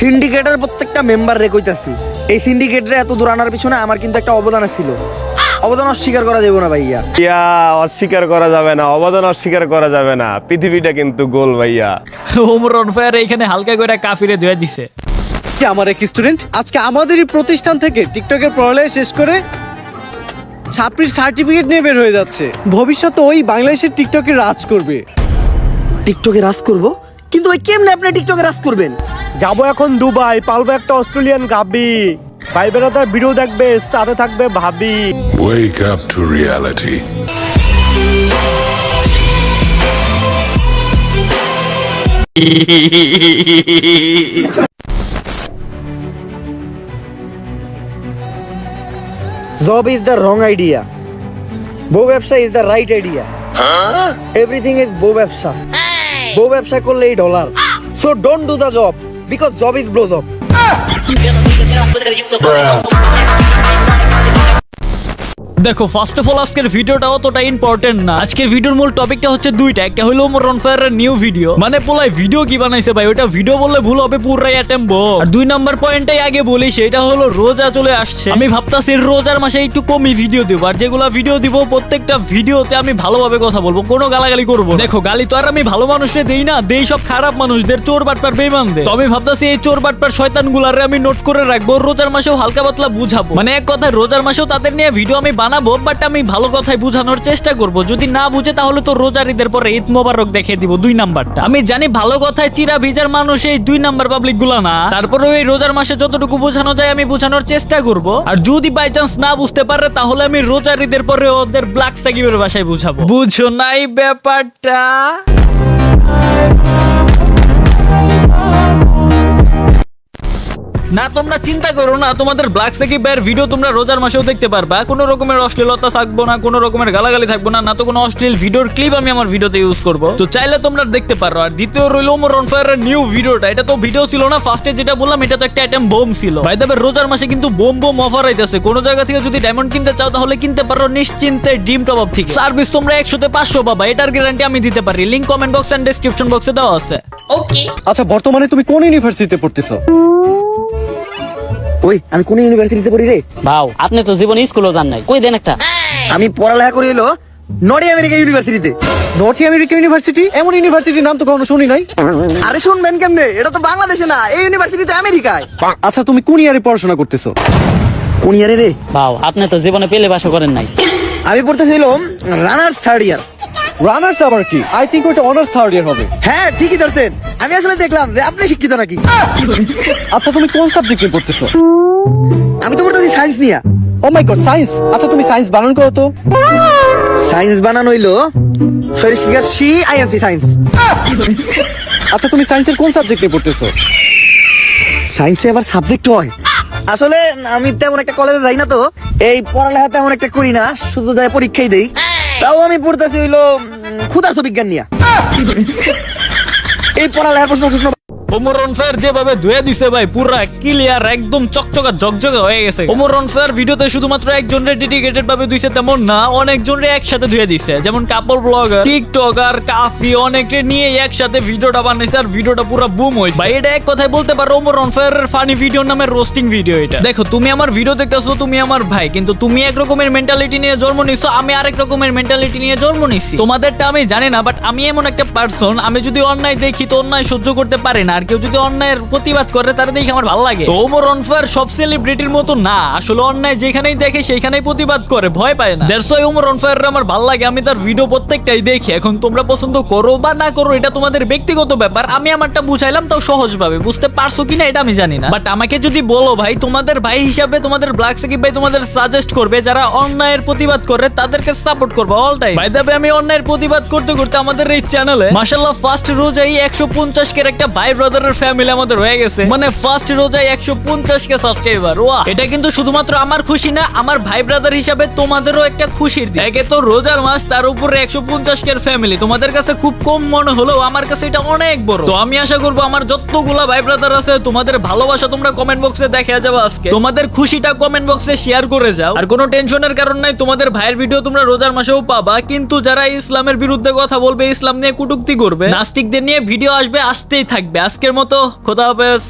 সিন্ডিকেটের প্রত্যেকটা মেম্বার রে কইতাছি, এই সিন্ডিকেটরে এত দূর আনার পিছনে আমার কিন্তু একটা অবদান ছিল। অবদান অস্বীকার করা যাবে না ভাইয়া। অস্বীকার করা যাবে না, অবদান অস্বীকার করা যাবে না। পৃথিবীটা কিন্তু গোল ভাইয়া। ওমর অনফায়ার এইখানে হালকা করে কাফিরে ধুয়ে দিছে। আমার এক স্টুডেন্ট আজকে আমাদেরই প্রতিষ্ঠান থেকে টিকটকের পড়ালেখা শেষ করে ছাত্রীর সার্টিফিকেট নিয়ে বের হয়ে যাচ্ছে। ভবিষ্যতে ওই বাংলাদেশের টিকটকে রাজ করবে। টিকটকে রাজ করব? কিন্তু ভাই কেমনে আপনি টিকটকে রাজ করবেন? যাবো এখন দুবাই, পালবো একটা অস্ট্রেলিয়ান গাবি, ভাই বেড়াদার ভিডিও দেখবে, সাথে থাকবে ভাবি। Wake up to reality. Job is the wrong idea. বউ ব্যবসা is the right idea. Everything is বউ ব্যবসা। বউ ব্যবসা করলে এই dollar. So don't do the job because job is blow job. দেখো, ফার্স্ট অফ অল আজকের ভিডিওটা অতটা ইম্পর্টেন্ট না। আজকের ভিডিওর মূল টপিকটা হচ্ছে দুইটা। একটা হলো ওমর অনফায়ারের নিউ ভিডিও, মানে পোলাই ভিডিও কি বানাইছে ভাই, ওটা ভিডিও বললে ভুল হবে, পুরাই অ্যাটেম্প। আর দুই নাম্বার পয়েন্টটাই আগে বলি, সেটা হলো রোজা চলে আসছে। আমি ভাবতাছি রোজার মাসে একটু কমই ভিডিও দিব, আর যেগুলা ভিডিও দিব প্রত্যেকটা ভিডিওতে আমি ভালোভাবে কথা বলবো, কোনো গালাগালি করবো। দেখো, গালি তো আর আমি ভালো মানুষরে দেই না, দেই সব খারাপ মানুষদের, চোর বাটপার বেঈমানদের। তো আমি ভাবতাছি এই চোর বাটপার শয়তান গুলারে আমি নোট করে রাখবো, রোজার মাসেও হালকা পাতলা বুঝাবো। মানে এক কথায় রোজার মাসেও তাদের নিয়ে ভিডিও আমি বানাবো, বাট আমি ভালো কথাই বুঝানোর চেষ্টা করব। যদি না বুঝে তাহলে তো রোজার ঈদের পরে ঈদ মোবারক দেখিয়ে দিব। দুই নাম্বারটা আমি জানি ভালো কথায় চিরা ভিজার মানুষ এই দুই নাম্বার পাবলিক গুলা না, তারপরে ওই রোজার মাসে যতটুকু বোঝানো যায় আমি বোঝানোর চেষ্টা করব। আর যদি বাই চান্স না বুঝতে পারে তাহলে আমি রোজার ঈদের পরে ওদের ব্ল্যাক সাকিবের ভাষায় বুঝাবো। বুঝো নাই ব্যাপারটা? না, তোমরা চিন্তা করো না, তোমাদের ব্ল্যাক সাকিবের ভিডিও তোমরা রোজার মাসেও দেখতে পারবা। কোনো রকমের অশ্লীলতা থাকবো না, কোনো রকমের গালাগালি থাকবো না, না তো কোনো অশ্লীল ভিডিওর ক্লিপ আমি আমার ভিডিওতে ইউজ করব। তো চাইলে তোমরা দেখতে পারো। আর দ্বিতীয় রইল ওমর অনফায়ারের নিউ ভিডিওটা। এটা তো ভিডিও ছিল না, ফার্স্টে যেটা বললাম এটা তো একটা আইটেম বোম ছিল। ভাই তবে রোজার মাসে কিন্তু বোম অফার আইতেছে। কোনো জায়গা থেকে যদি ডায়মন্ড কিনতে চাও তাহলে কিনতে পারো নিশ্চিন্তে ড্রিম টপ আপ থেকে। সার্ভিস তোমরা 100 তে 500 পাবা, এটার গ্যারান্টি আমি দিতে পারি। Link comment box and description বক্সে দেওয়া আছে। ওকে। আচ্ছা, বর্তমানে তুমি কোন ইউনিভার্সিটিতে পড়তেছো? ওই আমি কোন ইউনিভার্সিটিতে পড়ি রে? ভাও, আপনি তো জীবনে স্কুলও যান নাই, কই দেন একটা। আমি পড়ালেখা করি হলো নর্থ আমেরিকা ইউনিভার্সিটিতে। North America university? এমন ইউনিভার্সিটির নাম তো কখনো শুনি নাই। আরে শুনবেন কেমনে, এটা তো বাংলাদেশে না, এই ইউনিভার্সিটিতে আমেরিকায়। আচ্ছা, তুমি কোন ইয়ারে পড়াশোনা করতেছো? কোন ইয়ারে রে? ভাও, আপনি তো জীবনে পেলে বাসা করেন নাই। আমি পড়তেছিলাম রানার্স থার্ড ইয়ার। রানার্স আবার কি? আই থিংক ওটা অনার্স থার্ড ইয়ার হবে। হ্যাঁ, ঠিকই ধরতেন। আমি আসলে দেখলাম যে আপনি শিক্ষিত নাকি। আচ্ছা, তুমি কোন সাবজেক্ট নিয়ে পড়তেছো? আমি তো পড়তেছি সায়েন্স নিয়ে। ও মাই গড, সায়েন্স। আচ্ছা, তুমি সায়েন্স বানান করো তো। সায়েন্স বানানো হইলো শরীর শিকার আইএনসি সায়েন্স। আচ্ছা, তুমি সায়েন্সের কোন সাবজেক্ট নিয়ে পড়তেছো? সায়েন্সে আবার সাবজেক্ট হয়? আসলে আমি তেমন একটা কলেজে যাই না, তো এই পড়ালেখা তেমন একটা করি না, শুধু যাই পরীক্ষাই দেই। তাও আমি পড়তেছি হইলো ক্ষুধার্ত বিজ্ঞান নিয়ে। এই পড়ালেখার প্রশ্ন ওমর অনফায়ার যেভাবে ধুয়ে দিছে ভাই, পুরা ক্লিয়ার, একদম চকচকা ঝকঝকে হয়ে গেছে। ওমর অনফায়ার ভিডিওতে শুধুমাত্র একজনের ডেডিকেটেড ভাবে ধুইছে তেমন না, অনেকজনের একসাথে ধুয়ে দিছে। যেমন কাপল ব্লগার, টিকটকার, কাফি, অনেকে নিয়ে একসাথে ভিডিওটা বানাইছে, আর ভিডিওটা পুরো বুম হইছে ভাই। এটা এক কথায় বলতে পারো ওমর অনফায়ারের ফানি ভিডিও নামের রোস্টিং ভিডিও এটা। দেখো, তুমি আমার ভিডিও দেখতেছো, তুমি আমার ভাই, কিন্তু তুমি এক রকমের মেন্টালিটি নিয়ে জন্ম নিছো, আমি আরেক রকমের মেন্টালিটি নিয়ে জন্ম নিছি। তোমাদেরটা আমি জানি না, বাট আমি এমন একটা পার্সন, আমি যদি অন্যায় দেখি তো অন্যায় সহ্য করতে পারি না, আর কেউ যদি অন্যায়ের প্রতিবাদ করে তার দেখে আমার ভালো লাগে। তো ওমর অনফায়ার সব সেলিব্রিটির মতো না, আসলে অন্যায় যেখানেই দেখে সেইখানেই প্রতিবাদ করে, ভয় পায় না। দ্যাটস ওয়াই ওমর অনফায়ার আমার ভালো লাগে, আমি তার ভিডিও প্রত্যেকটাই দেখি। এখন তোমরা পছন্দ করো বা না করো এটা তোমাদের ব্যক্তিগত ব্যাপার, আমি আমারটা বুঝাইলাম, তাও সহজভাবে। বুঝতে পারছো কিনা এটা আমি জানি না, বাট আমাকে যদি বলো ভাই, তোমাদের ভাই হিসাবে তোমাদের ব্ল্যাক সাকিব ভাই তোমাদের সাজেস্ট করবে যারা অন্যায়ের প্রতিবাদ করে তাদেরকে সাপোর্ট করবে অল টাইম। ভাই দেবে আমি অন্যায়ের প্রতিবাদ করতে করতে আমাদের এই চ্যানেলে মাশাআল্লাহ ফার্স্ট রোজাই 150 কে একটা ভাই ব্রাদারের ফ্যামিলি আমাদের হয়ে গেছে। মানে ফার্স্ট রোজায় 150 কে সাবস্ক্রাইবার। ওয়াও, এটা কিন্তু শুধুমাত্র আমার খুশি না, আমার ভাই ব্রাদার হিসাবে তোমাদেরও একটা খুশির দিক। একে তো রোজার মাস, তার উপরে 150 কে ফ্যামিলি। তোমাদের কাছে খুব কম মনে হলেও আমার কাছে এটা অনেক বড়। তো আমি আশা করবো আমার যতগুলা ভাই ব্রাদার আছে তোমাদের ভালোবাসা তোমরা কমেন্ট বক্সে দেখা যাবে আজকে। তোমাদের খুশিটা কমেন্ট বক্সে শেয়ার করে যাও। আর কোনো টেনশনের কারণ নাই, তোমাদের ভাইয়ের ভিডিও তোমরা রোজার মাসেও পাবা। কিন্তু যারা ইসলামের বিরুদ্ধে কথা বলবে, ইসলাম নিয়ে কটূক্তি করবে, নাস্তিকদের নিয়ে ভিডিও আসবে, আসতেই থাকবে। আজকের মতো খোদা হাফেজ।